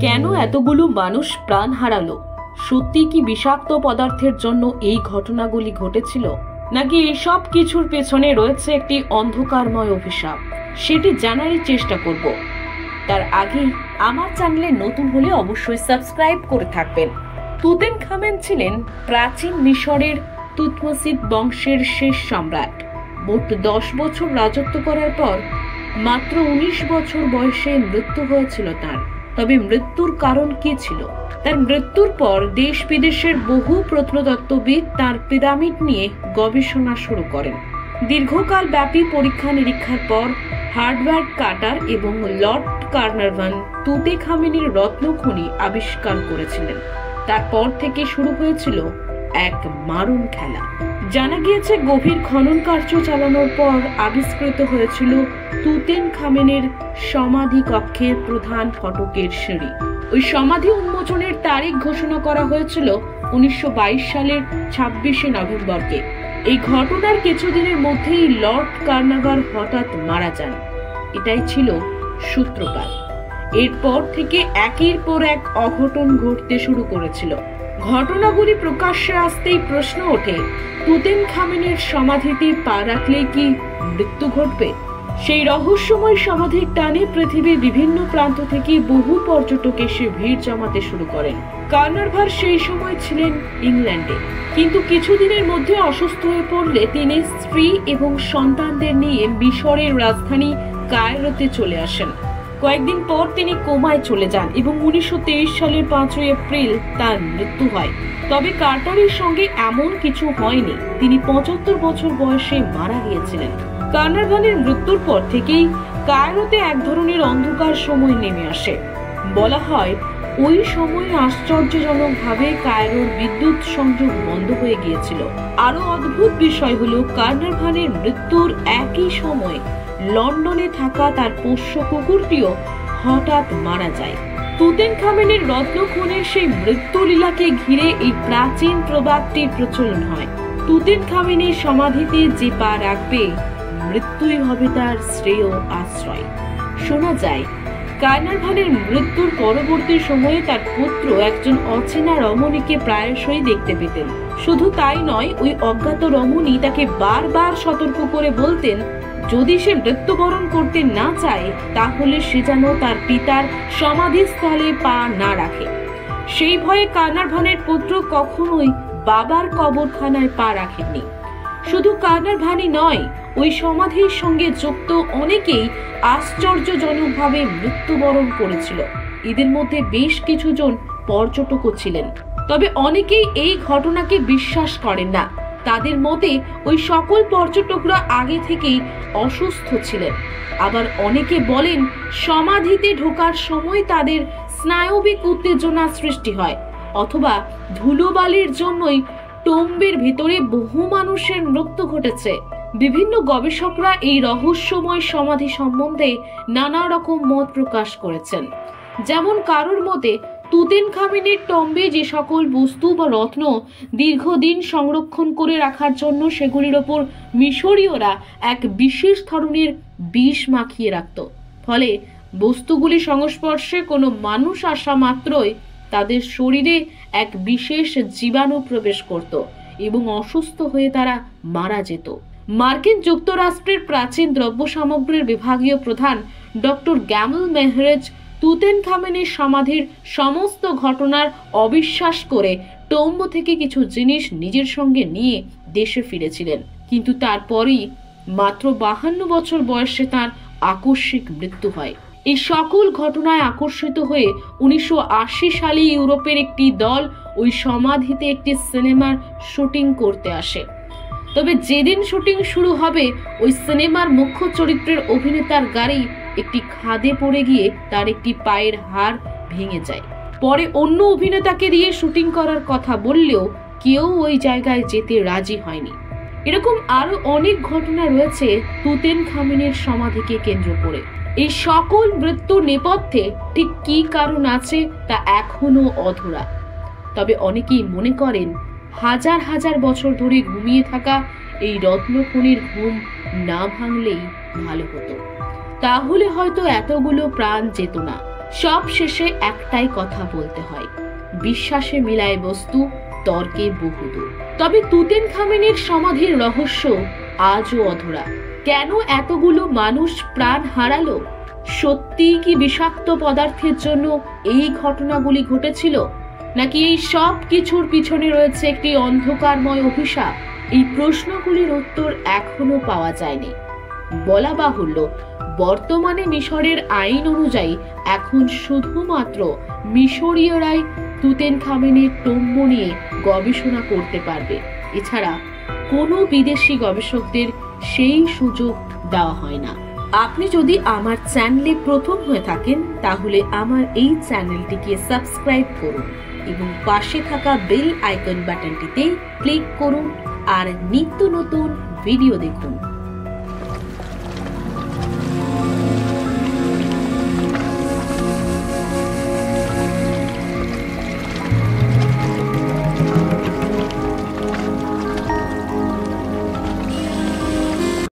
কেন এতগুলো মানুষ প্রাণ হারালো? সত্যি কি বিষাক্ত পদার্থের জন্য এই ঘটনাগুলি ঘটেছিল, নাকি এসব কিছুর পেছনে রয়েছে একটি অন্ধকারময় অভিশাপ? সেটি জানারই চেষ্টা করব। তার আগে আমার চ্যানেলে নতুন হলে অবশ্যই সাবস্ক্রাইব করে থাকবেন। তুতেনখামেন ছিলেন প্রাচীন মিশরের তুতমোসিদ বংশের শেষ সম্রাট। মোট 10 বছর রাজত্ব করার পর মাত্র 19 বছর বয়সে মৃত্যু হয়েছিল তার। তবে মৃত্যুর কারণ কি ছিল? তার মৃত্যুর পর দেশ বিদেশের বহু প্রত্নতত্ত্ববিদ তার পিরামিড নিয়ে গবেষণা শুরু করেন। দীর্ঘকাল ব্যাপী পরীক্ষা নিরীক্ষার পর হার্ডওয়ার্ড কার্টার এবং লর্ড কার্নারভান তুতেনখামেনের রত্নখনি আবিষ্কার করেছিলেন। তারপর থেকে শুরু হয়েছিল এক মারণ খেলা। জানা গিয়েছে গভীর খনন কার্য চালানোর পর আবিষ্কৃত হয়েছিল তুতেনখামেনের সমাধি কক্ষের প্রধান ফটকের সিঁড়ি। ওই সমাধি উন্মোচনের তারিখ ঘোষণা করা হয়েছিল 1922 সালের 26শে নভেম্বরকে। এই ঘটনার কিছুদিনের মধ্যেই লর্ড কার্নারভান হঠাৎ মারা যান। এটাই ছিল সূত্রপাত। এরপর থেকে একের পর এক অঘটন ঘটতে শুরু করেছিল। ঘটনাগুলি প্রকাশ্যে আসতেই প্রশ্ন ওঠে, তুতেনখামেনের সমাধিতে পা রাখলে কি মৃত্যু ঘটবে? সেই রহস্যময় সমাধির টানে পৃথিবীর বিভিন্ন প্রান্ত থেকে বহু পর্যটক এসে ভিড় জমাতে শুরু করেন। কার্নারভান সেই সময় ছিলেন ইংল্যান্ডে, কিন্তু কিছুদিনের মধ্যে অসুস্থ হয়ে পড়লে তিনি স্ত্রী এবং সন্তানদের নিয়ে মিশরের রাজধানী কায়রোতে চলে আসেন। কয়েকদিন পর তিনি কোমায় চলে যান এবং 1923 সালের 5 এপ্রিল তার মৃত্যু হয়। তবে কার্টারের সঙ্গে এমন কিছু হয়নি, তিনি 75 বছর বয়সে মারা গিয়েছিলেন। কার্নারভানের মৃত্যুর পর থেকেই কায়রোতে এক ধরনের অন্ধকার সময় নেমে আসে। বলা হয় ওই সময়ে আশ্চর্যজনকভাবে কায়রোর বিদ্যুৎ সংযোগ বন্ধ হয়ে গিয়েছিল। আরো অদ্ভুত বিষয় হলো কার্নারভানের মৃত্যুর একই সময় লন্ডনে থাকা তার পোষ্য কুকুরটিও হঠাৎ মারা যায়। তুতেনখামেনের রত্নখনির সেই মৃত্যুলীলাকে ঘিরে এই প্রাচীন প্রবাদটির প্রচলন হয়, তুতেনখামেনের সমাধিতে যে পা রাখবে মৃত্যুই হবে তার শ্রেয় আশ্রয়। শোনা যায় কার্নারভানের মৃত্যুর পরবর্তী সময়ে তার পুত্র একজন অচেনা রমণীকে প্রায়শই দেখতে পেতেন। শুধু তাই নয়, ওই অজ্ঞাত রমণী তাকে বারবার সতর্ক করে বলতেন যদি সে মৃত্যুবরণ করতে না চায় তাহলে সে যেন তার পিতার সমাধিস্থলে পা না রাখে। সেই ভয়ে কার্নারভানের পুত্র কখনোই বাবার কবরখানায় পা রাখেননি। শুধু কার্নারভানই নয়, ওই সমাধির সঙ্গে যুক্ত অনেকেই আশ্চর্যজনকভাবে মৃত্যুবরণ করেছিল। এদের মধ্যে বেশ কিছু জন পর্যটকও ছিলেন। তবে অনেকেই এই ঘটনাকে বিশ্বাস করেন না। তাদের মতে ওই সকল পর্যটকরা আগে থেকেই অসুস্থ ছিলেন। আবার অনেকে বলেন সমাধিতে ঢোকার সময় তাদের স্নায়বিক উত্তেজনা সৃষ্টি হয়, অথবা ধুলোবালির জন্যই টম্বের ভিতরে বহু মানুষের মৃত্যু ঘটেছে। বিভিন্ন গবেষকরা এই রহস্যময় সমাধি সম্বন্ধে নানা রকম মত প্রকাশ করেছেন। যেমন কারোর মতে তুতেনখামেনের টম্বে যে সকল বস্তু বা রত্ন দীর্ঘদিন সংরক্ষণ করে রাখার জন্য সেগুলির ওপর মিশরীয়রা এক বিশেষ ধরনের বিষ মাখিয়ে রাখত। ফলে বস্তুগুলি সংস্পর্শে কোনো মানুষ আসা মাত্রই তাদের শরীরে এক বিশেষ জীবাণু প্রবেশ করত এবং অসুস্থ হয়ে তারা মারা যেত। মার্কিন যুক্তরাষ্ট্রের প্রাচীন দ্রব্য সামগ্রীর বিভাগীয় প্রধান ডক্টর গ্যামল মেহরেজ তুতেনখামেনের সমাধির সমস্ত ঘটনার অবিশ্বাস করে টম্ব থেকে কিছু জিনিস নিজের সঙ্গে নিয়ে দেশে ফিরেছিলেন। কিন্তু তারপরই মাত্র 52 বছর বয়সে তার আকস্মিক মৃত্যু হয়। এই সকল ঘটনায় আকর্ষিত হয়ে 1980 সালে ইউরোপের একটি দল ওই সমাধিতে একটি সিনেমার শুটিং করতে আসে। তবে যেদিন শুটিং শুরু হবে ওই সিনেমার মুখ্য চরিত্রের অভিনেতার গাড়ি একটি খাদে পড়ে গিয়ে তার একটি পায়ের হাড় ভেঙে যায়। পরে অন্য অভিনেতাকে দিয়ে শুটিং করার কথা বললেও কেউ ওই জায়গায় যেতে রাজি হয়নি। এরকম আরো অনেক ঘটনা রয়েছে তুতেনখামেনের সমাধিকে কেন্দ্র করে। এই সকল মৃত্যুর নেপথ্যে ঠিক কি কারণ আছে তা এখনো অধরা। তবে অনেকেই মনে করেন হাজার হাজার বছর ধরে ঘুমিয়ে থাকা এই রত্নখনির ঘুম না ভাঙলেই ভালো হতো, তাহলে হয়তো এতগুলো প্রাণ যেত না। সব শেষে একটাই কথা বলতে হয়, বিশ্বাসে মিলায় বস্তু, তর্কে বহুদূর। তবে তুতেনখামেনের সমাধির রহস্য আজও অধরা। কেন এতগুলো মানুষ প্রাণ হারালো? সত্যি কি বিষাক্ত পদার্থের জন্য এই ঘটনাগুলি ঘটেছিল, নাকি এই সব কিছুর পিছনে রয়েছে একটি অন্ধকারময় অভিশাপ? এই প্রশ্নগুলির উত্তর এখনো পাওয়া যায়নি। বলা বাহুল্য, বর্তমানে মিশরের আইন অনুযায়ী এখন শুধুমাত্র মিশরীয়রাই তুতেনখামেনের টম্ব নিয়ে গবেষণা করতে পারবে। এছাড়া কোনো বিদেশি গবেষকদের সেই সুযোগ দেওয়া হয় না। আপনি যদি আমার চ্যানেলে প্রথম হয়ে থাকেন তাহলে আমার এই চ্যানেলটিকে সাবস্ক্রাইব করুন এবং পাশে থাকা বেল আইকন বাটনটিতে ক্লিক করুন আর নিত্য নতুন ভিডিও দেখুন।